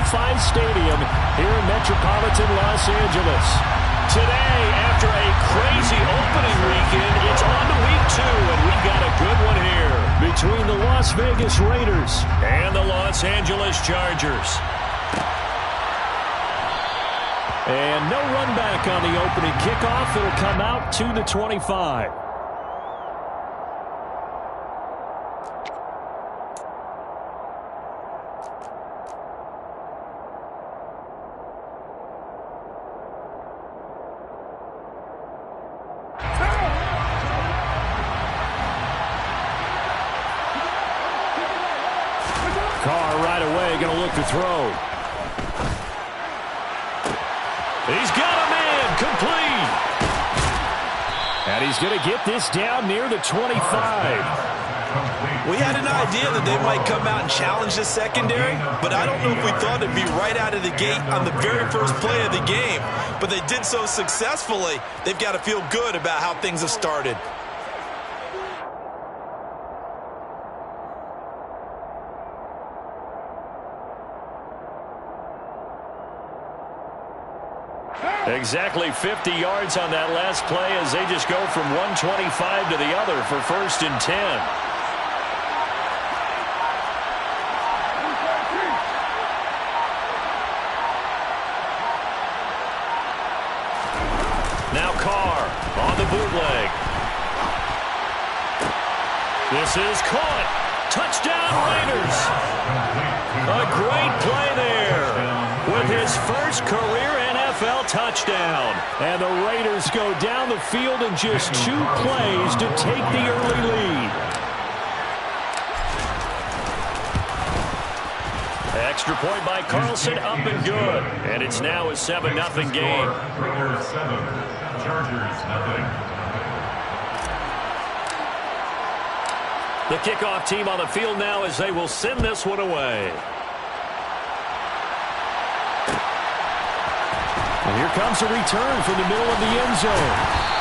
SoFi Stadium here in metropolitan Los Angeles. Today, after a crazy opening weekend, it's on to week 2, and we've got a good one here between the Las Vegas Raiders and the Los Angeles Chargers. And no run back on the opening kickoff. It'll come out to the 25. Carr right away going to look to throw. He's got a man, complete. And he's going to get this down near the 25. We had an idea that they might come out and challenge the secondary, but I don't know if we thought it'd be right out of the gate on the very first play of the game. But they did so successfully, they've got to feel good about how things have started. Exactly 50 yards on that last play as they just go from 125 to the other for 1st and 10. Now Carr on the bootleg. This is caught. Touchdown Raiders. A great play there with his first career NFL touchdown. And the Raiders go down the field in just 2 plays to take the early lead. Extra point by Carlson, up and good. And it's now a 7-0 game. Raiders 7, Chargers 0. The kickoff team on the field now as they will send this one away. And here comes a return from the middle of the end zone.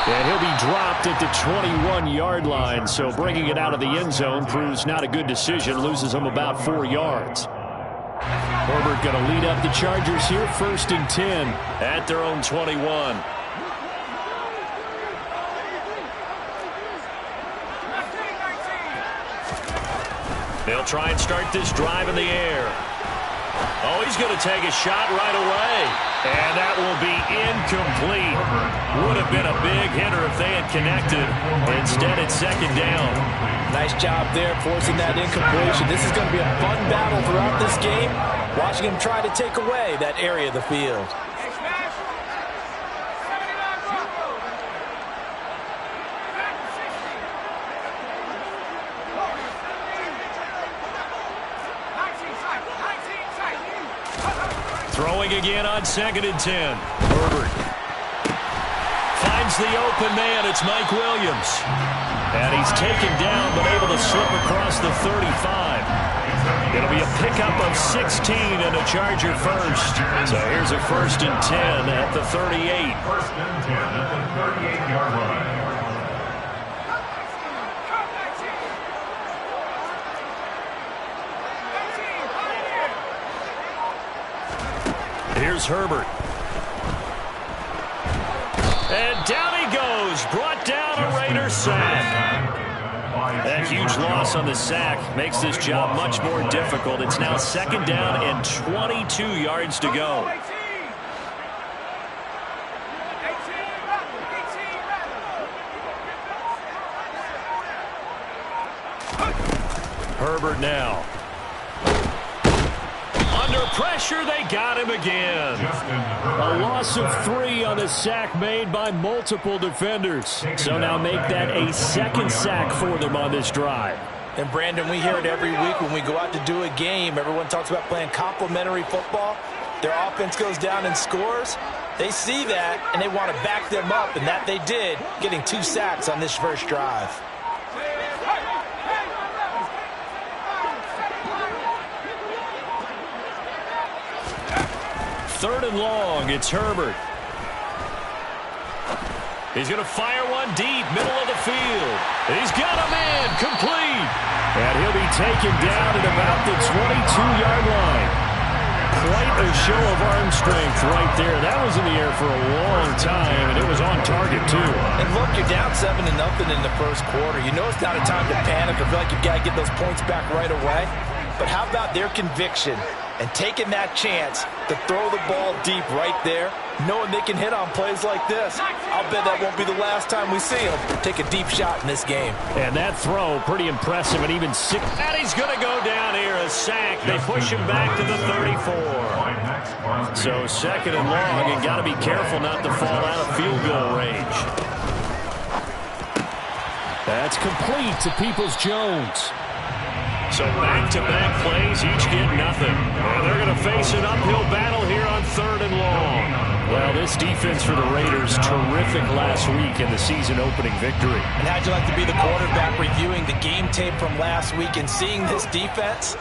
And he'll be dropped at the 21-yard line. So bringing it out of the end zone proves not a good decision. Loses them about 4 yards. Herbert going to lead up the Chargers here. 1st and 10 at their own 21. They'll try and start this drive in the air. Oh, he's going to take a shot right away. And that will be incomplete. Would have been a big hitter if they had connected. Instead, it's 2nd down. Nice job there forcing that incompletion. This is going to be a fun battle throughout this game. Watching him try to take away that area of the field. Throwing again on 2nd and 10. Herbert finds the open man. It's Mike Williams. And he's taken down but able to slip across the 35. It'll be a pickup of 16 and a Charger first. So here's a 1st and 10 at the 38. 1st and 10 at the 38-yard line. Here's Herbert. And down he goes. Brought down a Raider sack. That huge loss on the sack makes this job much more difficult. It's now 2nd down and 22 yards to go. Herbert now. Under pressure, they got him again. A loss of 3 on the sack made by multiple defenders. So now make that a 2nd sack for them on this drive. And Brandon, we hear it every week when we go out to do a game. Everyone talks about playing complementary football. Their offense goes down and scores. They see that, and they want to back them up, and that they did, getting 2 sacks on this first drive. 3rd and long, it's Herbert. He's going to fire one deep, middle of the field. He's got a man, complete. And he'll be taken down at about the 22-yard line. Quite a show of arm strength right there. That was in the air for a long time, and it was on target, too. And look, you're down 7-0 in the first quarter. You know it's not a time to panic or feel like you've got to get those points back right away. But how about their conviction and taking that chance to throw the ball deep right there, knowing they can hit on plays like this? I'll bet that won't be the last time we see them take a deep shot in this game. And that throw, pretty impressive, and even sick. And he's going to go down here, a sack. They push him back to the 34. So 2nd and long, and got to be careful not to fall out of field goal range. That's complete to Peoples-Jones. So back-to-back plays, each get nothing. And they're going to face an uphill battle here on 3rd and long. Well, this defense for the Raiders, terrific last week in the season-opening victory. And how'd you like to be the quarterback reviewing the game tape from last week and seeing this defense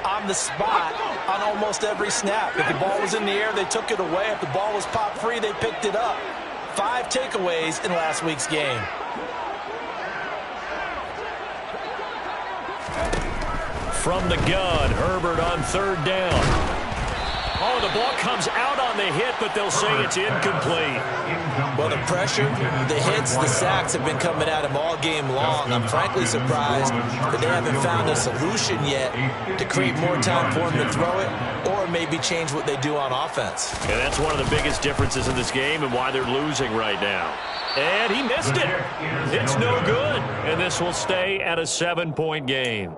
on the spot on almost every snap? If the ball was in the air, they took it away. If the ball was popped free, they picked it up. 5 takeaways in last week's game. From the gun, Herbert on 3rd down. Oh, the ball comes out on the hit, but they'll say it's incomplete. Well, the pressure, the hits, the sacks have been coming at him all game long. I'm frankly surprised that they haven't found a solution yet to create more time for him to throw it or maybe change what they do on offense. And that's one of the biggest differences in this game and why they're losing right now. And he missed it. It's no good. And this will stay at a 7-point game.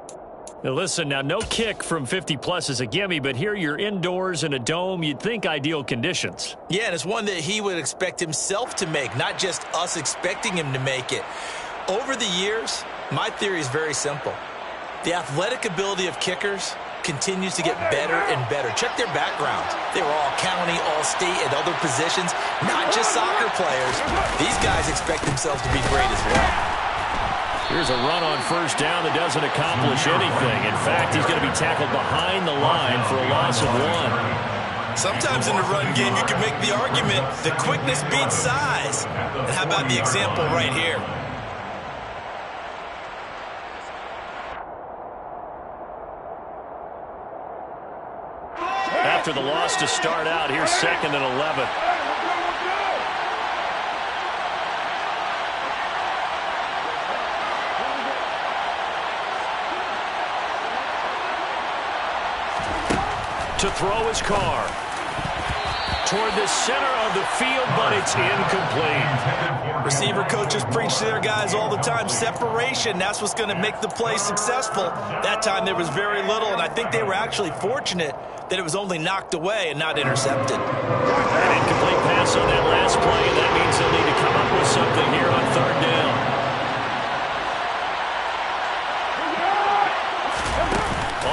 Now listen, now no kick from 50-plus is a gimme, but here you're indoors in a dome. You'd think ideal conditions. Yeah, and it's one that he would expect himself to make, not just us expecting him to make it. Over the years, my theory is very simple. The athletic ability of kickers continues to get better and better. Check their backgrounds. They were all county, all state, at other positions, not just soccer players. These guys expect themselves to be great as well. Here's a run on 1st down that doesn't accomplish anything. In fact, he's going to be tackled behind the line for a loss of 1. Sometimes in the run game, you can make the argument that quickness beats size. And how about the example right here? After the loss to start out, here's 2nd and 11. To throw his car toward the center of the field, but it's incomplete. Receiver coaches preach to their guys all the time. Separation, that's what's going to make the play successful. That time there was very little, and I think they were actually fortunate that it was only knocked away and not intercepted. An incomplete pass on that last play, and that means they'll need to come up with something here on 3rd down.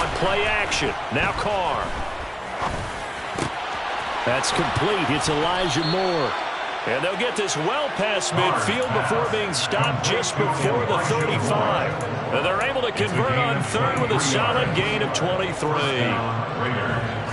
On play action, now Carr. That's complete. It's Elijah Moore. And they'll get this well past midfield before being stopped just before the 35. And they're able to convert on 3rd with a solid gain of 23.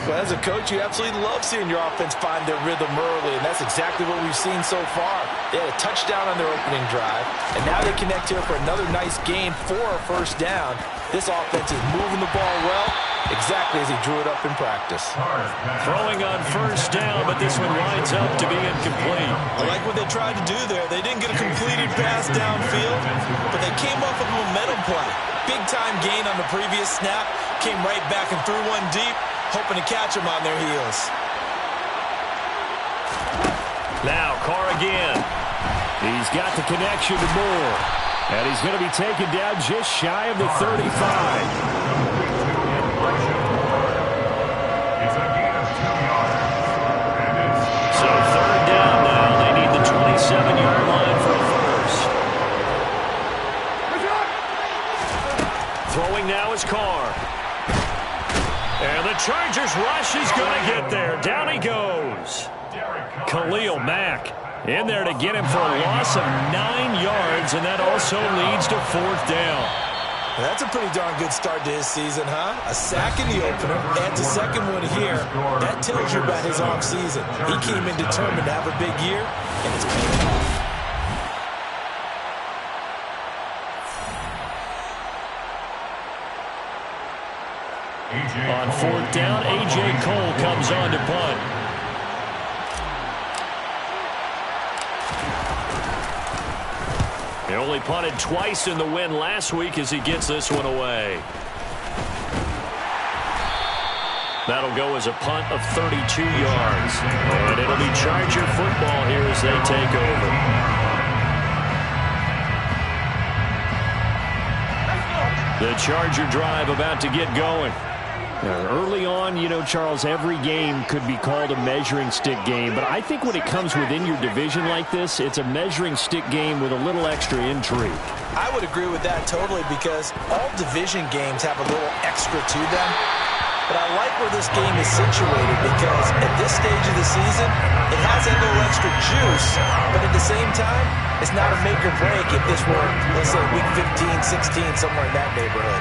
Well, as a coach, you absolutely love seeing your offense find their rhythm early, and that's exactly what we've seen so far. They had a touchdown on their opening drive, and now they connect here for another nice gain for a 1st down. This offense is moving the ball well, exactly as he drew it up in practice. Throwing on 1st down, but this one winds up to be incomplete. I like what they tried to do there. They didn't get a completed pass downfield, but they came off of a momentum play. Big-time gain on the previous snap, came right back and threw one deep, hoping to catch them on their heels. Now Carr again. He's got the connection to Moore. And he's going to be taken down just shy of the 35. It's a gain of 2 yards. And it's So 3rd down now. They need the 27-yard line for a 1st. Throwing now is Carr. And the Chargers rush is going to get there. Down he goes. Khalil Mack in there to get him for a loss of 9 yards, and that also leads to 4th down. That's a pretty darn good start to his season, huh? A sack in the opener, adds a second one here. That tells you about his offseason. He came in determined to have a big year, and it's paying off. On fourth down, A.J. Cole comes on to punt. He only punted twice in the win last week as he gets this one away. That'll go as a punt of 32 yards. And it'll be Charger football here as they take over. The Charger drive about to get going. Early on, you know, Charles, every game could be called a measuring stick game. But I think when it comes within your division like this, it's a measuring stick game with a little extra intrigue. I would agree with that totally because all division games have a little extra to them. But I like where this game is situated because at this stage of the season, it has a little extra juice, but at the same time, it's not a make or break if this were, let's say, week 15, 16, somewhere in that neighborhood.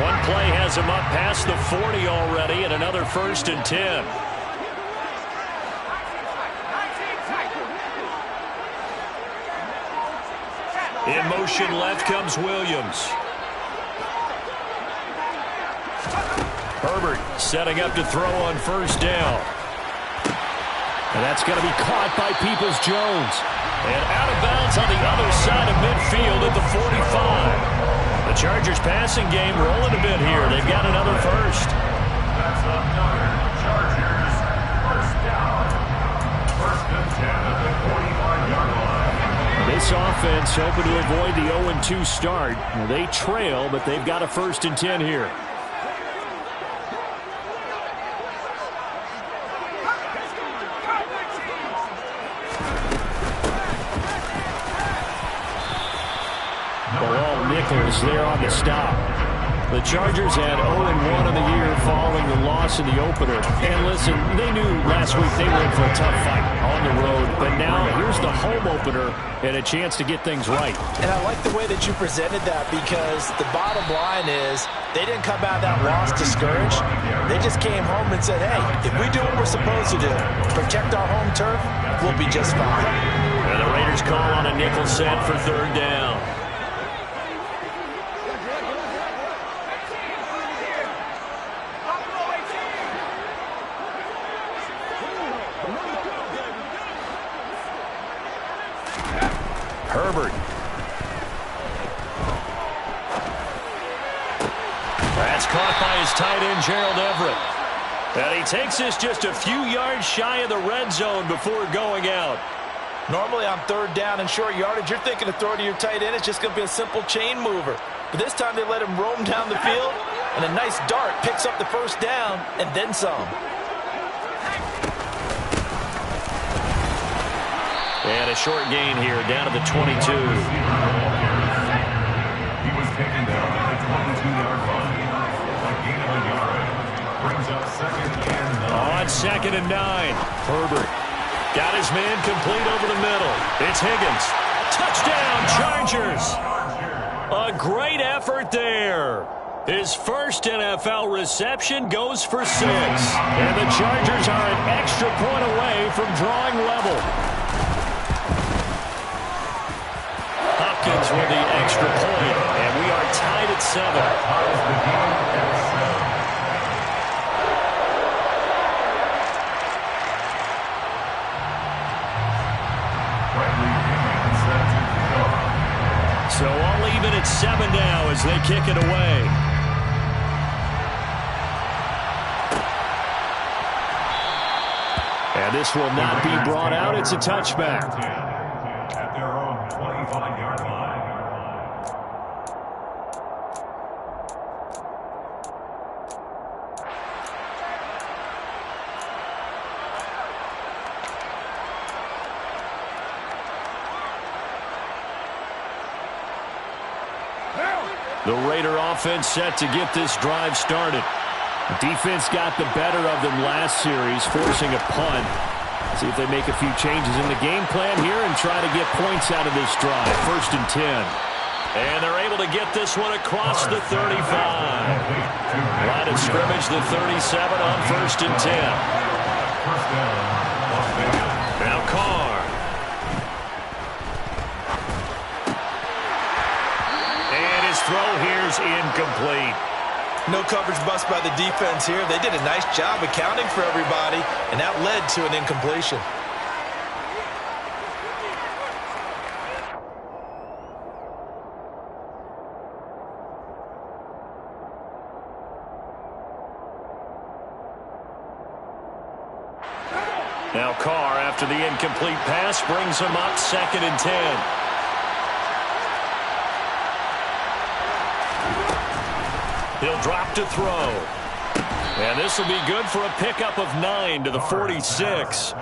One play has him up past the 40 already, and another 1st and 10. In motion left comes Williams. Herbert setting up to throw on 1st down. And that's going to be caught by Peoples-Jones. And out of bounds on the other side of midfield at the 45. The Chargers passing game rolling a bit here. They've got another 1st. That's another Chargers 1st down. 1st and 10 at the 45-yard line. This offense hoping to avoid the 0-2 start. They trail, but they've got a 1st and 10 here. All Nichols there on the stop. The Chargers had 0-1 on the year following the loss in the opener. And listen, they knew last week they were in for a tough fight on the road. But now here's the home opener and a chance to get things right. And I like the way that you presented that because the bottom line is they didn't come out of that loss discouraged. They just came home and said, hey, if we do what we're supposed to do, protect our home turf, we'll be just fine. And the Raiders call on a nickel set for 3rd down. Herbert. That's caught by his tight end, Gerald Everett. And he takes this just a few yards shy of the red zone before going out. Normally on 3rd down and short yardage, you're thinking of throwing to your tight end. It's just going to be a simple chain mover. But this time they let him roam down the field, and a nice dart picks up the 1st down and then some. And a short gain here, down to the 22. He was taken down at the 22-yard line. A gain of a yard. Brings up 2nd and 9. On 2nd and 9. Herbert got his man complete over the middle. It's Higgins. Touchdown, Chargers. A great effort there. His 1st NFL reception goes for 6. And the Chargers are an extra point away from drawing level. Hopkins with the extra point, and we are tied at 7. So all even at 7 now as they kick it away. And this will not be brought out. It's a touchback. At their own 25-yard line. The Raider offense set to get this drive started. The defense got the better of them last series, forcing a punt. See if they make a few changes in the game plan here and try to get points out of this drive. 1st and 10. And they're able to get this one across the 35. Line of scrimmage, the 37 on 1st and 10. Now Carr. receivers, incomplete. No coverage bust by the defense here. They did a nice job accounting for everybody, and that led to an incompletion. Now Carr, after the incomplete pass, brings him up 2nd and 10. He'll drop to throw. And this will be good for a pickup of 9 to the 46.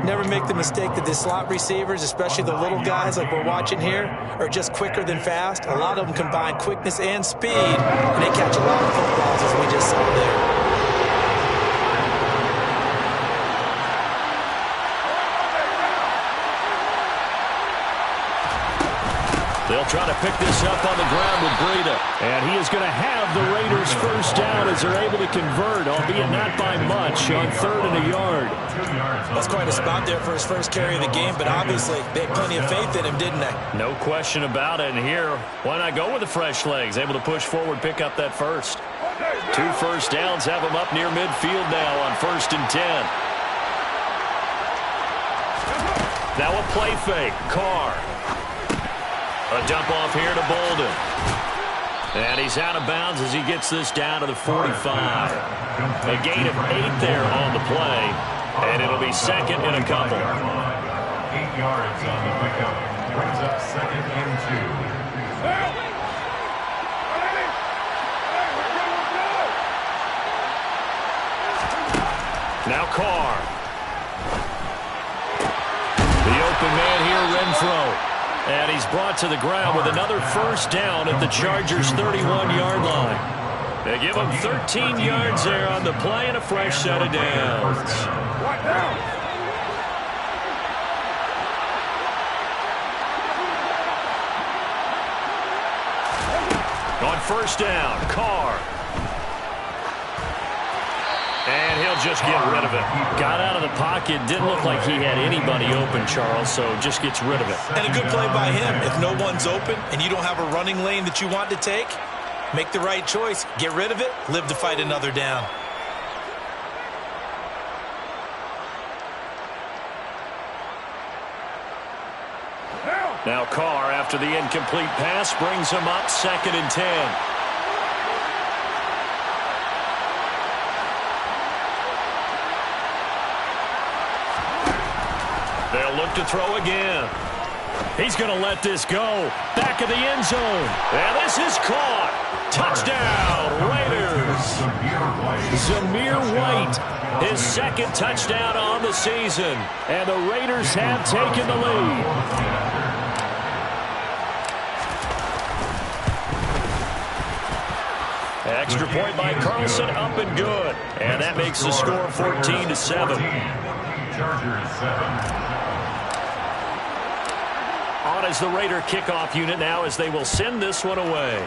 Never make the mistake that the slot receivers, especially the little guys like we're watching here, are just quicker than fast. A lot of them combine quickness and speed, and they catch a lot of footballs, as we just saw there. They'll try to pick this up on the ground with Breida. And he is going to have the Raiders first down as they're able to convert, albeit not by much, on 3rd and a yard. That's quite a spot there for his first carry of the game, but obviously they had plenty of faith in him, didn't they? No question about it. And here, why not go with the fresh legs? Able to push forward, pick up that first. 2 first downs have him up near midfield now on 1st and 10. Now a play fake. Carr. A dump off here to Bolden. And he's out of bounds as he gets this down to the 45. A gain of 8 there on the play. And it'll be 2nd and a couple. 8 yards on the pickup. Brings up 2nd and 2. Now Carr. The open man here, Renfro. And he's brought to the ground with another first down at the Chargers' 31-yard line. They give him 13 yards there on the play and a fresh set of downs. On first down, Carr. And he'll just get rid of it. Got out of the pocket. Didn't look like he had anybody open, Charles, so just gets rid of it. And a good play by him. If no one's open and you don't have a running lane that you want to take, make the right choice. Get rid of it. Live to fight another down. Now Carr, after the incomplete pass, brings him up 2nd and 10. They'll look to throw again. He's going to let this go. Back of the end zone. And this is caught. Touchdown, Raiders. Zamir White, his 2nd touchdown on the season. And the Raiders have taken the lead. Extra point by Carlson, up and good. And that makes the score 14-7. Chargers 7. On is the Raider kickoff unit now as they will send this one away.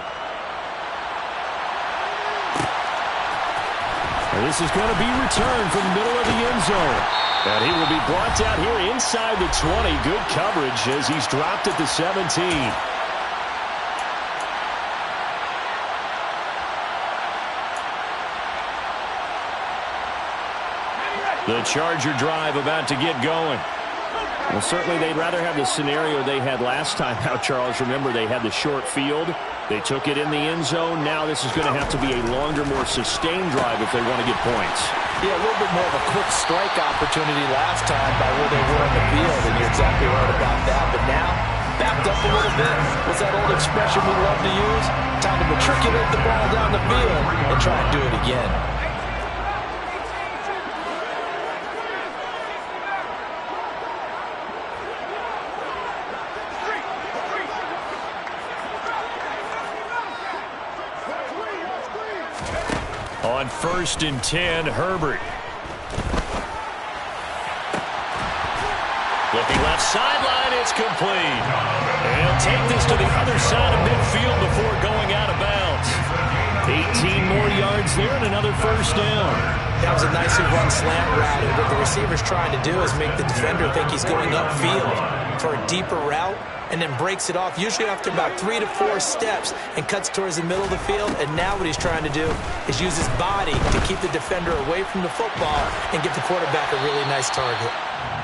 And this is going to be returned from the middle of the end zone. And he will be brought down here inside the 20. Good coverage as he's dropped at the 17. The Charger drive about to get going. Well, certainly they'd rather have the scenario they had last time out, Charles. Remember, they had the short field. They took it in the end zone. Now this is going to have to be a longer, more sustained drive if they want to get points. Yeah, a little bit more of a quick strike opportunity last time by where they were on the field, and you're exactly right about that. But now, backed up a little bit. What's that old expression we love to use? Time to matriculate the ball down the field and try and do it again. On 1st and 10, Herbert. Looking left sideline, it's complete. And he'll take this to the other side of midfield before going out of bounds. 18 more yards there and another first down. That was a nicely run slant route. And what the receiver's trying to do is make the defender think he's going upfield. for a deeper route and then breaks it off, usually after about 3 to 4 steps, and cuts towards the middle of the field. And now what he's trying to do is use his body to keep the defender away from the football and get the quarterback a really nice target.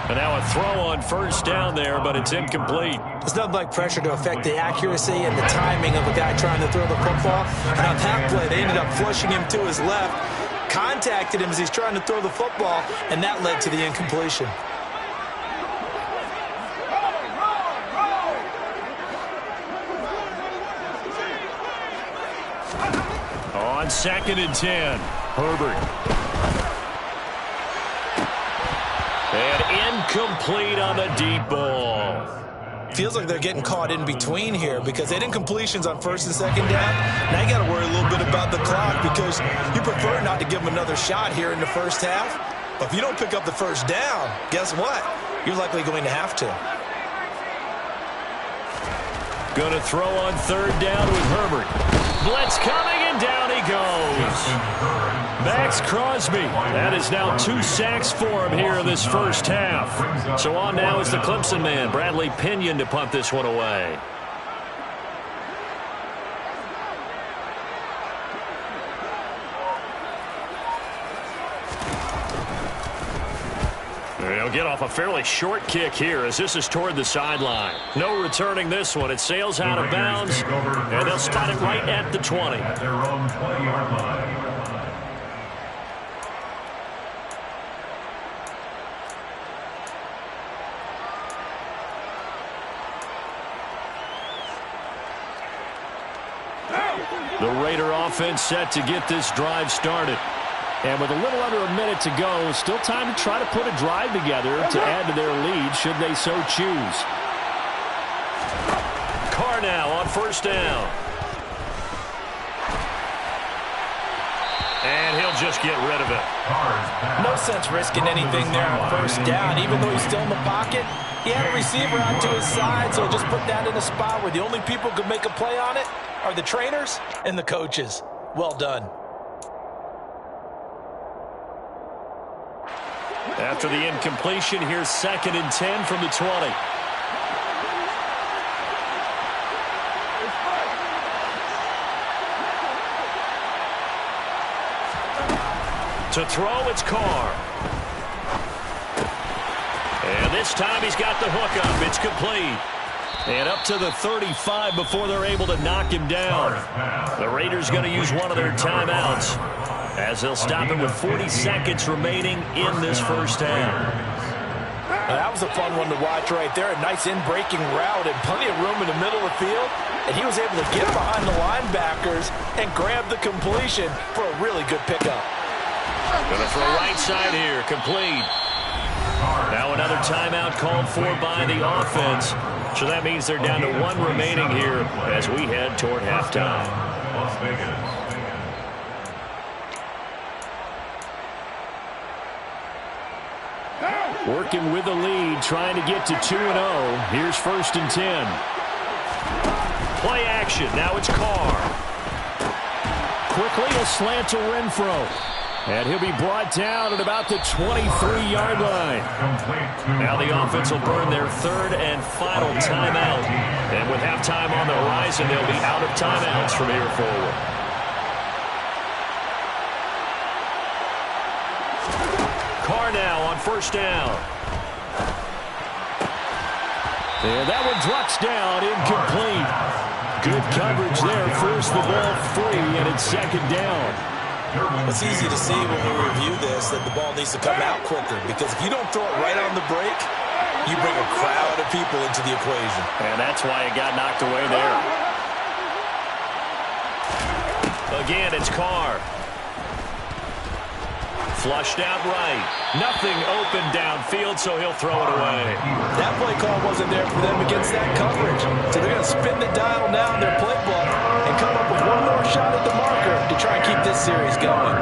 And now a throw on first down there, but it's incomplete. There's nothing like pressure to affect the accuracy and the timing of a guy trying to throw the football. And on that play, they ended up flushing him to his left, contacted him as he's trying to throw the football, and that led to the incompletion. On 2nd and 10, Herbert. And incomplete on the deep ball. Feels like they're getting caught in between here because they did incompletions on 1st and 2nd down. Now you got to worry a little bit about the clock because you prefer not to give them another shot here in the first half. But if you don't pick up the first down, guess what? You're likely going to have to. Going to throw on 3rd down with Herbert. Blitz coming, and down he goes. Max Crosby. That is now 2 sacks for him here in this first half. So on now is the Clemson man, Bradley Pinion, to punt this one away. They'll get off a fairly short kick here as this is toward the sideline. No returning this one. It sails out of bounds, and they'll spot it right at the 20. At their own 20-yard line. The Raider offense set to get this drive started. And with a little under a minute to go, still time to try to put a drive together to add to their lead should they so choose. Carr now on 1st down. And he'll just get rid of it. No sense risking anything there on 1st down. Even though he's still in the pocket, he had a receiver out to his side, so just put that in a spot where the only people who could make a play on it are the trainers and the coaches. Well done. After the incompletion, here's 2nd and 10 from the 20. To throw, it's Carr. And this time he's got the hook up. It's complete. And up to the 35 before they're able to knock him down. The Raiders going to use one of their timeouts as they'll stop it with 40 seconds remaining in this first half. That was a fun one to watch right there. A nice in-breaking route and plenty of room in the middle of the field. And he was able to get behind the linebackers and grab the completion for a really good pickup. Going to throw right side here, complete. Now another timeout called for by the offense. So that means they're down to 1 remaining here as we head toward halftime. Las Vegas. Working with the lead, trying to get to 2-0. Here's 1st and 10. Play action. Now it's Carr. Quickly a slant to Renfro. And he'll be brought down at about the 23-yard line. Now the offense will burn their 3rd and final timeout. And with halftime on the horizon, they'll be out of timeouts from here forward. Carr now on 1st down. And that one drops down, incomplete. Good coverage there. Force the ball free, and it's 2nd down. It's easy to see when we review this that the ball needs to come out quicker because if you don't throw it right on the break, you bring a crowd of people into the equation. And that's why it got knocked away there. Again, it's Carr. Flushed out right. Nothing open downfield, so he'll throw it away. That play call wasn't there for them against that coverage. So they're going to spin the dial now in their playbook and come up with one more shot at the marker to try and keep this series going.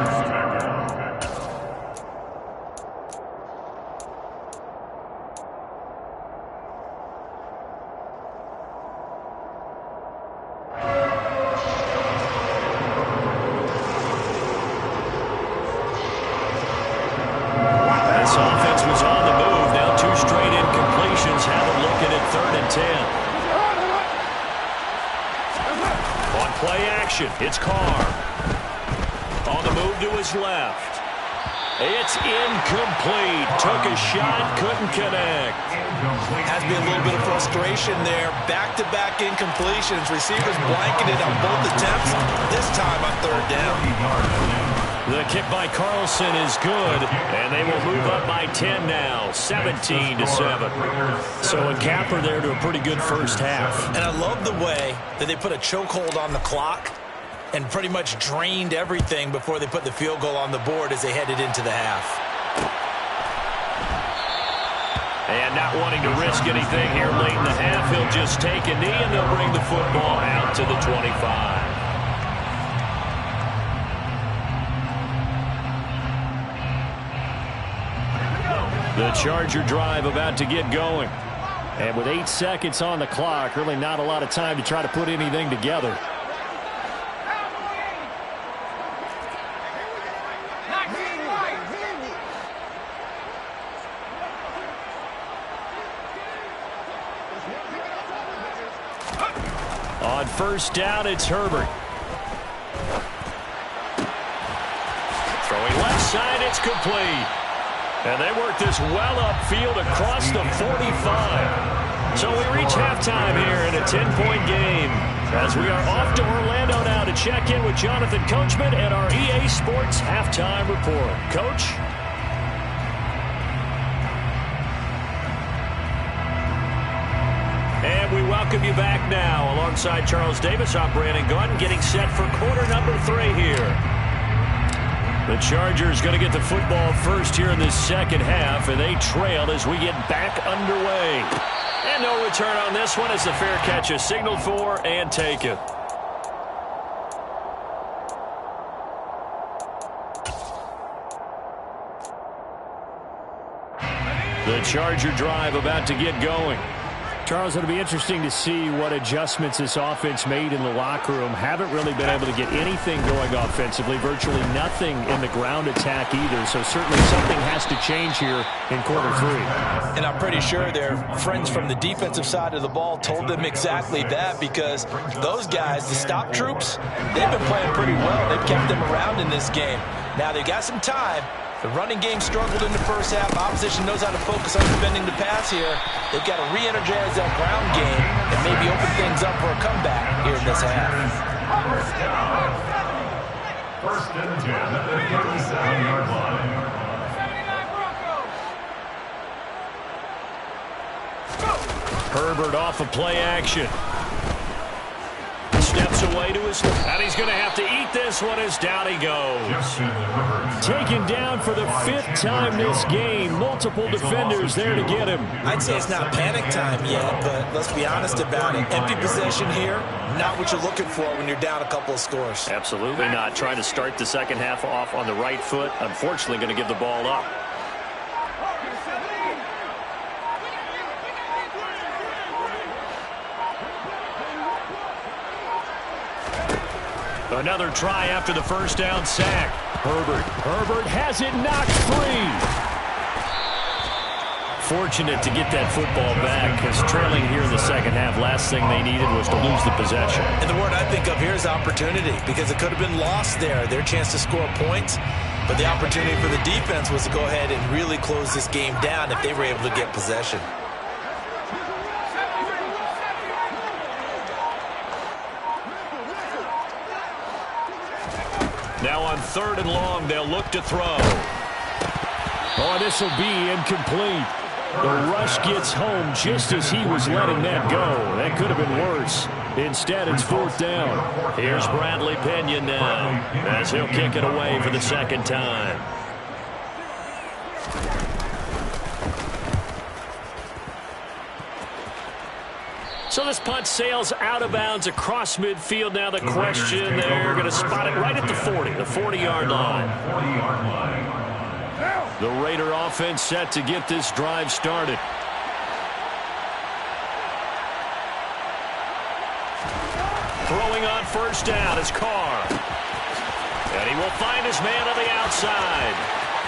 and 10. On play action, it's Carr. On the move to his left. It's incomplete. Took a shot, couldn't connect. Has to be a little bit of frustration there. Back-to-back incompletions. Receivers blanketed on both attempts. This time on third down. The kick by Carlson is good, and they will move up by 10 now, 17-7. So a capper there to a pretty good first half. And I love the way that they put a chokehold on the clock and pretty much drained everything before they put the field goal on the board as they headed into the half. And not wanting to risk anything here late in the half, he'll just take a knee, and they'll bring the football out to the 25. The Charger drive about to get going. And with 8 seconds on the clock, really not a lot of time to try to put anything together. On first down, it's Herbert. Throwing left side, it's complete. And they work this well upfield across the 45. So we reach halftime here in a 10-point game. As we are off to Orlando now to check in with Jonathan Coachman and our EA Sports Halftime Report. Coach? And we welcome you back now. Alongside Charles Davis, I'm Brandon Gaudin, getting set for quarter number 3 here. The Chargers going to get the football first here in this second half, and they trail as we get back underway. And no return on this one as the fair catch is signaled for and taken. The Charger drive about to get going. Charles, it'll be interesting to see what adjustments this offense made in the locker room. Haven't really been able to get anything going offensively, virtually nothing in the ground attack either. So certainly something has to change here in quarter 3. And I'm pretty sure their friends from the defensive side of the ball told them exactly that, because those guys, the stop troops, they've been playing pretty well. They've kept them around in this game. Now they've got some time. The running game struggled in the first half. Opposition knows how to focus on defending the pass here. They've got to re-energize that ground game and maybe open things up for a comeback here in this half. First and 10 at the 37-yard line. Herbert off of play action. Steps away to his left, and he's going to have to eat this one as down he goes. Taken down for the 5th time this game. Multiple defenders there to get him. I'd say it's not panic time yet, but let's be honest about it. Empty possession here, not what you're looking for when you're down a couple of scores. Absolutely not. Trying to start the second half off on the right foot. Unfortunately, going to give the ball up. Another try after the first down sack. Herbert has it knocked free. Fortunate to get that football back, because trailing here in the second half, last thing they needed was to lose the possession. And the word I think of here is opportunity, because it could have been lost there, their chance to score points. But the opportunity for the defense was to go ahead and really close this game down if they were able to get possession. Now on 3rd and long, they'll look to throw. Oh, this will be incomplete. The rush gets home just as he was letting that go. That could have been worse. Instead, it's 4th down. Here's Bradley Pinion now as he'll kick it away for the second time. So this punt sails out of bounds across midfield. Now the question, they're going to spot it right at the 40, the 40-yard line. The Raider offense set to get this drive started. Throwing on first down is Carr. And he will find his man on the outside.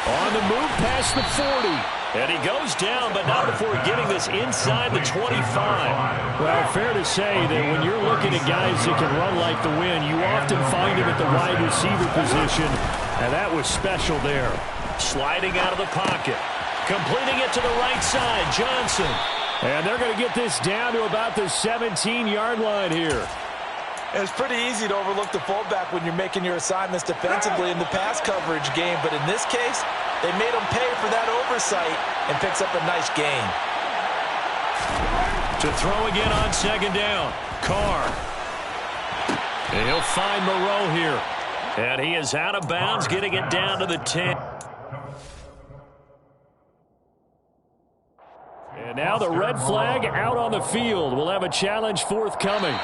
On the move past the 40. And he goes down, but not before getting this inside the 25. Well, fair to say that when you're looking at guys that can run like the wind, you often find him at the wide receiver position, and that was special there. Sliding out of the pocket. Completing it to the right side, Johnson. And they're going to get this down to about the 17-yard line here. It's pretty easy to overlook the fullback when you're making your assignments defensively in the pass coverage game, but in this case, they made him pay for that oversight and picks up a nice gain. To throw again on second down, Carr. And he'll find Moreau here. And he is out of bounds, getting it down to the 10. And now the red flag out on the field. We'll have a challenge forthcoming.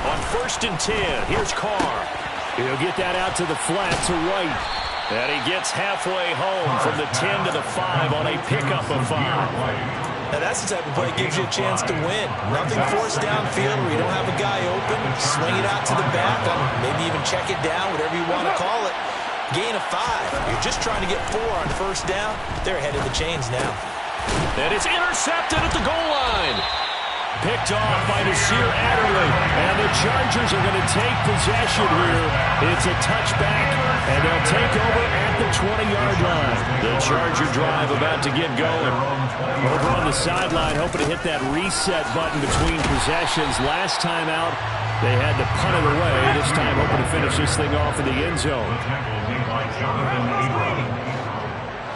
On 1st and 10, here's Carr. He'll get that out to the flat to White. And he gets halfway home from the 10 to the 5 on a pickup of 5. Now that's the type of play that gives you a chance to win. Nothing forced downfield where you don't have a guy open. Swing it out to the back, maybe even check it down, whatever you want to call it. Gain of 5. You're just trying to get 4 on 1st down. They're ahead of the chains now. And it's intercepted at the goal line. Picked off by Nasir Adderley. And the Chargers are going to take possession here. It's a touchback, and they'll take over at the 20-yard line. The Charger drive about to get going. Over on the sideline, hoping to hit that reset button between possessions. Last time out, they had to punt it away. This time, hoping to finish this thing off in the end zone.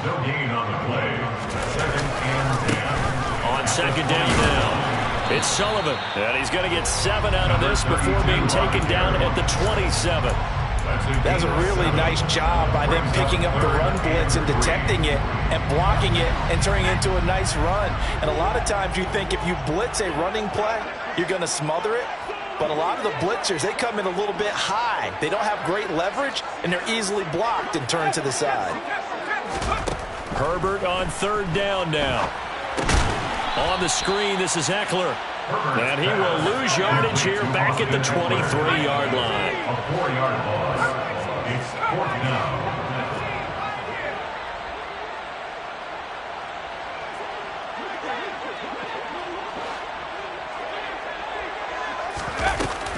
No gain on the play. 2nd and 10. On 2nd down now. It's Sullivan, and he's going to get 7 out of this before being taken down at the 27. That's a really nice job by them picking up the run blitz and detecting it and blocking it and turning it into a nice run. And a lot of times you think if you blitz a running play, you're going to smother it. But a lot of the blitzers, they come in a little bit high. They don't have great leverage, and they're easily blocked and turned to the side. Herbert on 3rd down now. On the screen, this is Eckler. And he will lose yardage here back at the 23-yard line. A 4-yard loss. It's 4th down.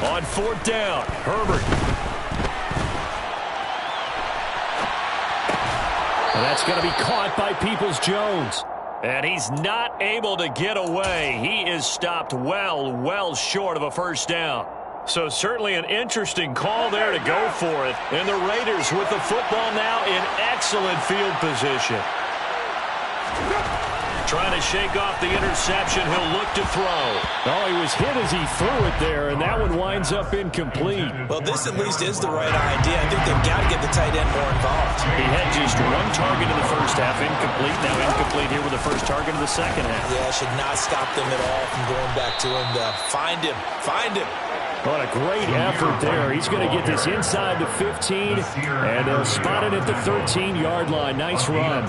On 4th down, Herbert. And that's going to be caught by Peoples-Jones. And he's not able to get away. He is stopped well short of a 1st down. So certainly an interesting call there to go for it. And the Raiders with the football now in excellent field position. Trying to shake off the interception. He'll look to throw. Oh, he was hit as he threw it there, and that one winds up incomplete. Well, this at least is the right idea. I think they've got to get the tight end more involved. He had just 1 target in the 1st half, incomplete. Now incomplete here with the 1st target of the 2nd half. Yeah, should not stop them at all from going back to him. Find him. What a great effort there. He's going to get this inside the 15, and they'll spot it at the 13-yard line. Nice run.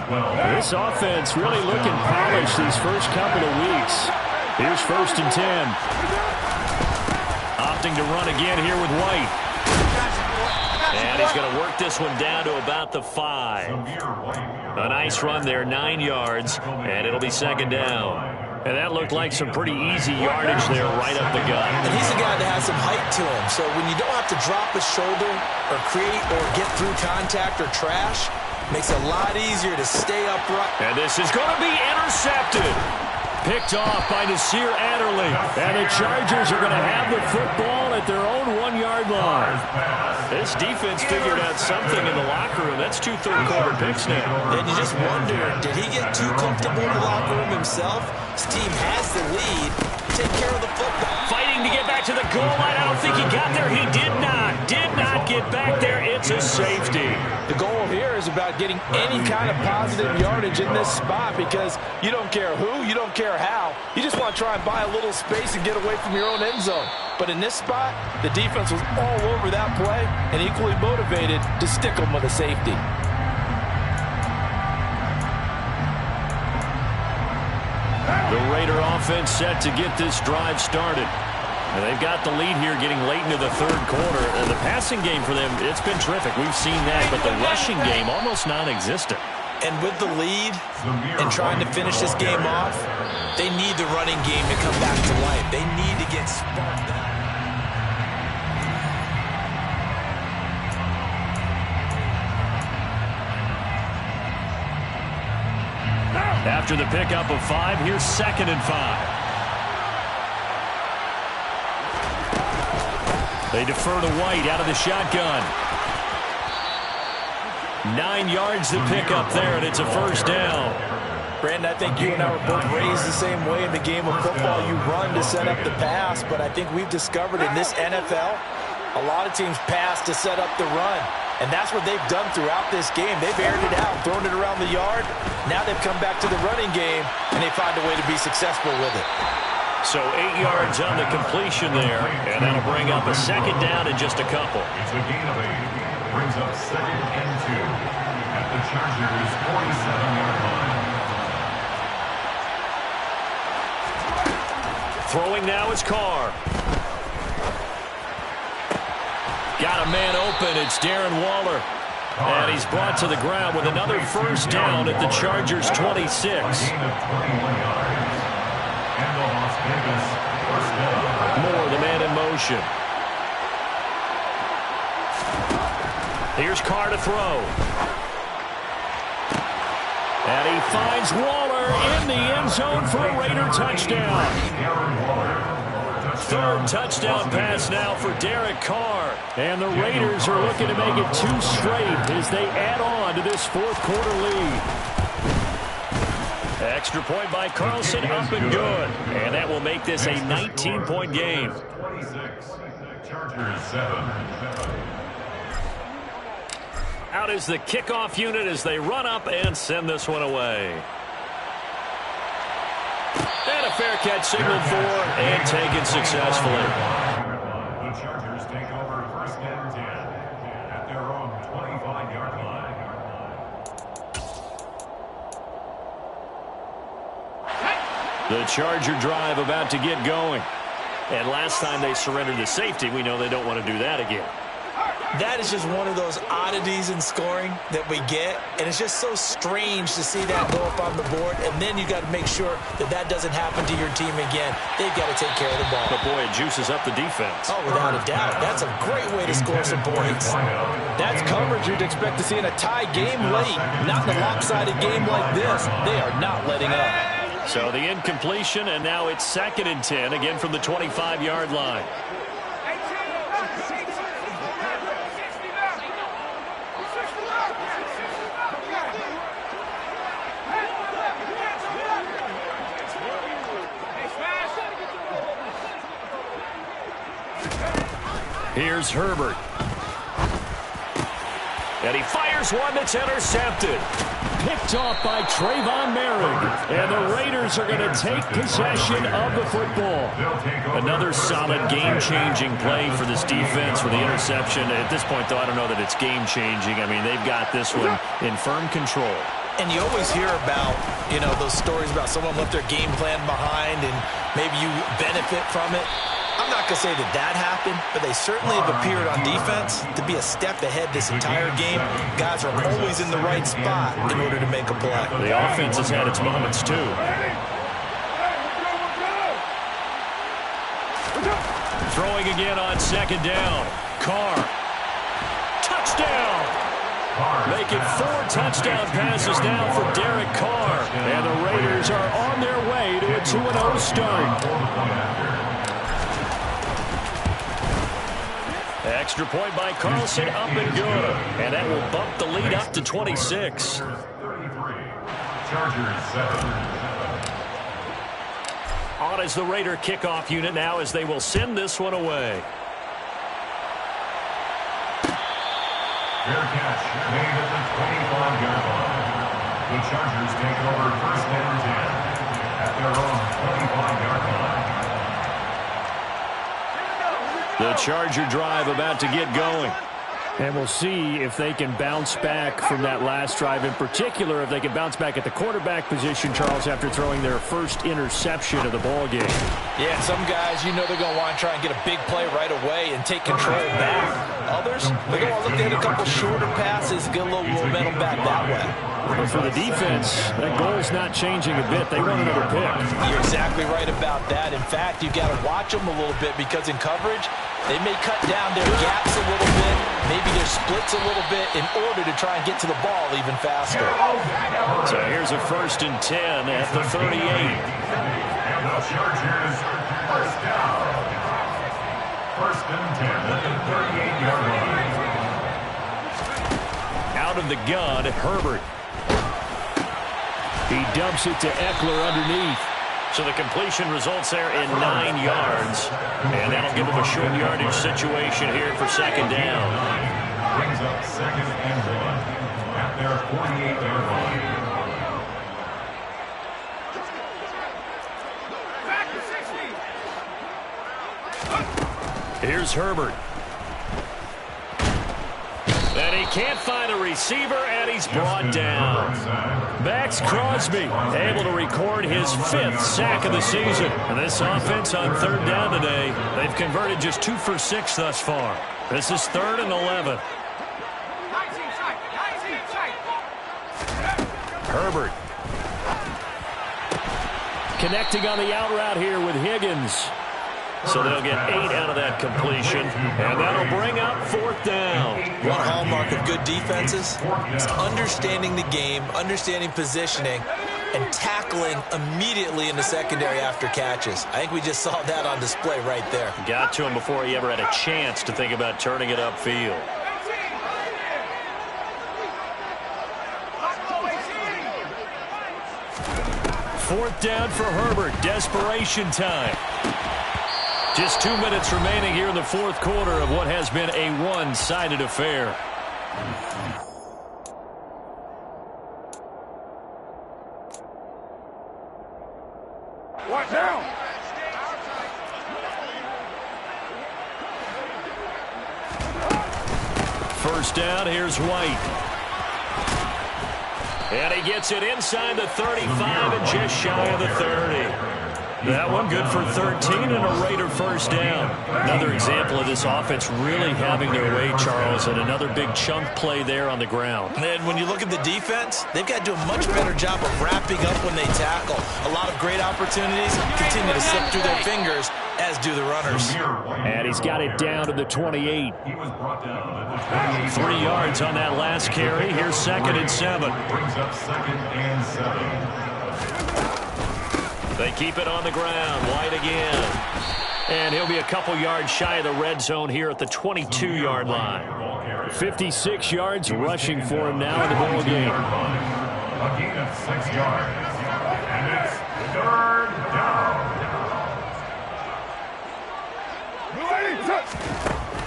This offense really looking polished these first couple of weeks. Here's 1st and 10. Opting to run again here with White. And he's going to work this one down to about the 5. A nice run there, 9 yards, and it'll be 2nd down. And that looked like some pretty easy yardage there right up the gut. And he's a guy that has some height to him. So when you don't have to drop a shoulder or create or get through contact or trash, makes it a lot easier to stay upright. And this is going to be intercepted. Picked off by Nasir Adderley. And the Chargers are going to have the football at their own 1-yard line. This defense figured out something in the locker room. That's 2 third-quarter picks now. And you just wonder, did he get too comfortable in the locker room himself? His team has the lead. Take care of the football. Fighting to get back to the goal line. I don't think he got there. He did not. Did not get back there. It's a safety. The goal here is about getting any kind of positive yardage in this spot because you don't care who, you don't care how. You just want to try and buy a little space and get away from your own end zone. But in this spot, the defense was all over that play and equally motivated to stick them with a safety. The Raider offense set to get this drive started. And they've got the lead here getting late into the third quarter. And the passing game for them, it's been terrific. We've seen that, but the rushing game almost non-existent. And with the lead and trying to finish this game off, they need the running game to come back to life. They need to get sparked up. After the pickup of 5, here's 2nd and 5. They defer to White out of the shotgun. 9 yards to pick up there, and it's a first down. Brandon, I think you and I were both raised the same way in the game of football. You run to set up the pass, but I think we've discovered in this NFL, a lot of teams pass to set up the run. And that's what they've done throughout this game. They've aired it out, thrown it around the yard. Now they've come back to the running game, and they find a way to be successful with it. So 8 yards on the completion there, and that'll bring up a second down in just a couple. It's a gain of 8. Brings up 2nd and 2 at the Chargers' 47-yard line. Throwing now is Carr. Got a man open. It's Darren Waller. And he's brought to the ground with another first down at the Chargers' 26. Gain of 21 yards. And the Las Vegas first down. Moore, the man in motion. Here's Carr to throw. And he finds Waller in the end zone for a Raider touchdown. Third touchdown pass now for Derek Carr. And the Raiders are looking to make it 2 straight as they add on to this fourth quarter lead. Extra point by Carlson, up and good. And that will make this a 19-point game. 26. Chargers 7. Out is the kickoff unit as they run up and send this one away. And a fair catch signaled for and taken successfully. The Chargers take over 1st and 10 at their own 25-yard line. The Charger drive about to get going. And last time they surrendered to safety, we know they don't want to do that again. That is just one of those oddities in scoring that we get, and it's just so strange to see that go up on the board, and then you got to make sure that that doesn't happen to your team again. They've got to take care of the ball. But boy, it juices up the defense. Oh, without a doubt. That's a great way to score some points. That's coverage you'd expect to see in a tie game late, not in a lopsided game like this. They are not letting up. So the incompletion, and now it's 2nd and 10, again from the 25-yard line. Here's Herbert. And he fires one that's intercepted. Picked off by Trayvon Merrick. And the Raiders are going to take possession of the football. Another solid game-changing play for this defense for the interception. At this point, though, I don't know that it's game-changing. I mean, they've got this one in firm control. And you always hear about, you know, those stories about someone left their game plan behind and maybe you benefit from it. I'm not going to say that that happened, but they certainly have appeared on defense to be a step ahead this entire game. Guys are always in the right spot in order to make a play. The offense has had its moments, too. Throwing again on 2nd down. Carr. Touchdown! Making 4 touchdown passes now for Derek Carr. And the Raiders are on their way to a 2-0 start. Extra point by Carlson, up and good. And that will bump the lead up to 26. 33. Chargers 7. on as the Raider kickoff unit now as they will send this one away. Fair catch made at the 25-yard line. The Chargers take over first and 10 at their own 25-yard line. The Charger drive about to get going. And we'll see if they can bounce back from that last drive. In particular, if they can bounce back at the quarterback position, Charles, after throwing their first interception of the ball game. Yeah, some guys, you know they're going to want to try and get a big play right away and take control back. Others, they're going to look at a couple shorter passes, get a little momentum back that way. But for the defense, that goal's not changing a bit. They want another pick. You're exactly right about that. In fact, you've got to watch them a little bit because in coverage, they may cut down their gaps a little bit, maybe their splits a little bit in order to try and get to the ball even faster. So here's a 1st and 10 at the 38. And the Chargers first down. 1st and 10 at the 38-yard line. Out of the gun, Herbert. He dumps it to Eckler underneath. So the completion results there in 9 yards. And that'll give them a short yardage situation here for 2nd down. Brings up 2nd and 1 at their 48-yard line. Here's Herbert. And he can't find a receiver, and he's brought down. Max Crosby able to record his 5th sack of the season. And this offense on 3rd down today, they've converted just 2 for 6 thus far. This is 3rd and 11. Herbert. Connecting on the out route here with Higgins. So they'll get 8 out of that completion, and that'll bring up 4th down. One hallmark of good defenses is understanding the game, understanding positioning, and tackling immediately in the secondary after catches. I think we just saw that on display right there. Got to him before he ever had a chance to think about turning it upfield. Fourth down for Herbert. Desperation time. Just 2 minutes remaining here in the 4th quarter of what has been a one-sided affair. Watch out! First down, here's White. And he gets it inside the 35 and just shy of the 30. That one good for 13 and a Raider first down. Another example of this offense really having their way, Charles, and another big chunk play there on the ground. And when you look at the defense, they've got to do a much better job of wrapping up when they tackle. A lot of great opportunities continue to slip through their fingers, as do the runners. And he's got it down to the 28. 3 yards on that last carry. Here's 2nd and 7. Brings up 2nd and 7. They keep it on the ground. White again. And he'll be a couple yards shy of the red zone here at the 22-yard line. 56 yards rushing for him now in the ball game. A gain of 6 yards. And it's 3rd down.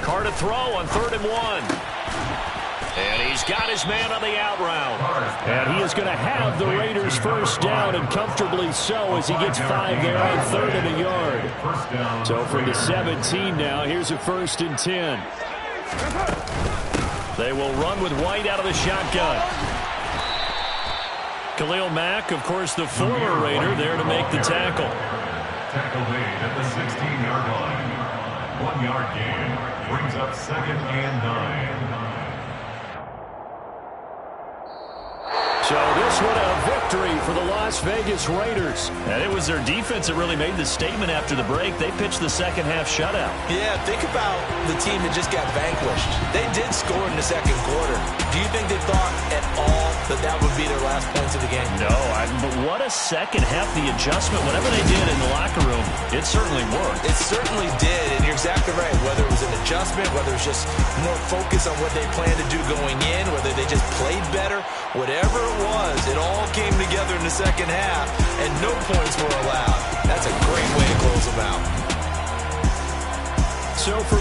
Carr to throw on 3rd and 1. And he's got his man on the out route. And he is going to have the Raiders first down, and comfortably so, as he gets 5 there on 3rd and a yard. So from the 17 now, here's a 1st and 10. They will run with White out of the shotgun. Khalil Mack, of course, the former Raider, there to make the tackle. Tackle made at the 16-yard line. 1 yard gain. Brings up 2nd and 9. So this one a victory for the Las Vegas Raiders. And it was their defense that really made the statement after the break. They pitched the second half shutout. Yeah, think about the team that just got vanquished. They did score in the 2nd quarter. Do you think they thought at all that that would be their last points of the game. No, but what a second half. The adjustment, whatever they did in the locker room, it certainly worked. It certainly did, and you're exactly right. Whether it was an adjustment, whether it was just more focus on what they planned to do going in, whether they just played better, whatever it was, it all came together in the second half, and no points were allowed. That's a great way to close them out. So for